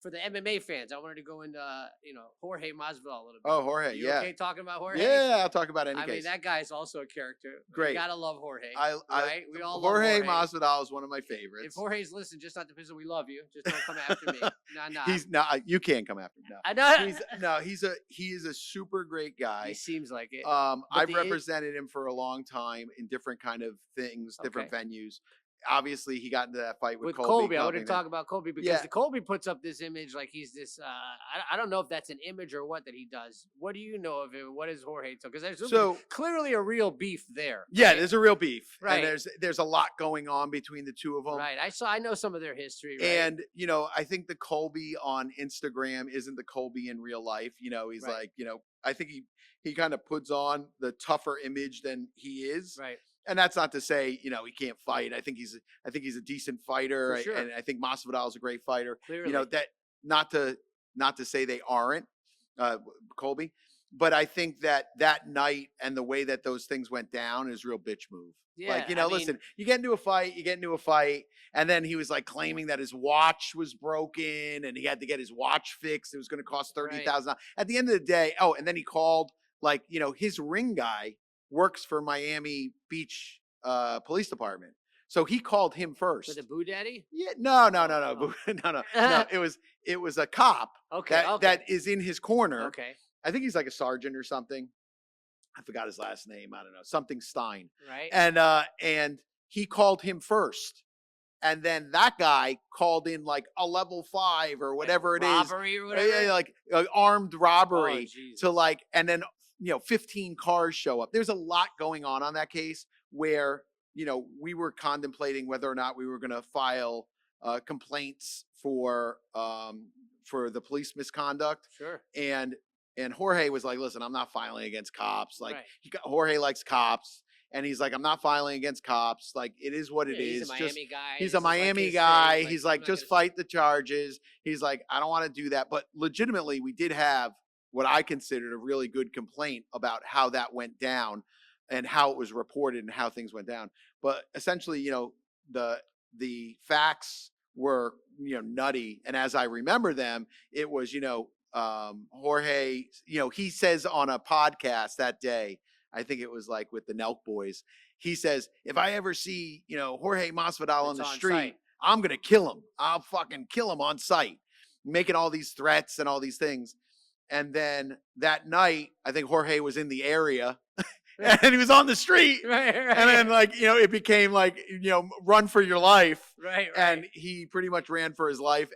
for the MMA fans, I wanted to go into Jorge Masvidal a little bit. Oh, Jorge, You yeah. okay talking about Jorge? Yeah, I'll talk about any I case. mean, that guy is also a character. Great. You gotta love Jorge. Right? We all Jorge love Jorge. Masvidal is one of my favorites. If Jorge's listening, just not to visit, we love you. Just don't come after me. Nah. He's no, you can't come after him. No. I know. He is a super great guy. He seems like it. I've represented him for a long time in different kind of things, different venues. Obviously, he got into that fight with Colby. I want to talk about Colby because Colby puts up this image like he's this. I don't know if that's an image or what that he does. What do you know of him? What is Jorge? Because there's clearly a real beef there. Yeah, right? There's a real beef, right? And there's a lot going on between the two of them, right? I know some of their history, right? And I think the Colby on Instagram isn't the Colby in real life. He's like, I think he kind of puts on the tougher image than he is, right? And that's not to say, he can't fight. I think he's a decent fighter. For sure. And I think Masvidal is a great fighter. Clearly. That not to say they aren't, Colby, but I think that night and the way that those things went down is real bitch move. Yeah. Listen, you get into a fight, and then he was like claiming that his watch was broken and he had to get his watch fixed. It was going to cost $30,000. Right. At the end of the day, and then he called his ring guy works for Miami Beach Police Department. So he called him first. For the Boo Daddy? Yeah, no. No. It was a cop. Okay. That is in his corner. Okay. I think he's like a sergeant or something. I forgot his last name. I don't know. Something Stein. Right. And he called him first. And then that guy called in like a level 5 or whatever it is. Robbery or whatever? Like armed robbery to and then 15 cars show up. There's a lot going on that case where, we were contemplating whether or not we were going to file complaints for the police misconduct. Sure. And Jorge was like, listen, I'm not filing against cops. Like Jorge likes cops. And he's like, I'm not filing against cops. Like, it is what it is. He's a Miami guy. He's a Miami guy. He's like, just fight the charges. He's like, I don't want to do that. But legitimately, we did have what I considered a really good complaint about how that went down and how it was reported and how things went down. But essentially, the facts were, nutty. And as I remember them, it was, Jorge, he says on a podcast that day, I think it was like with the Nelk boys, he says, if I ever see, Jorge Masvidal on the street, I'm going to kill him. I'll fucking kill him on sight, making all these threats and all these things. And then that night, I think Jorge was in the area and he was on the street. Right. And then it became like, run for your life. Right. And he pretty much ran for his life.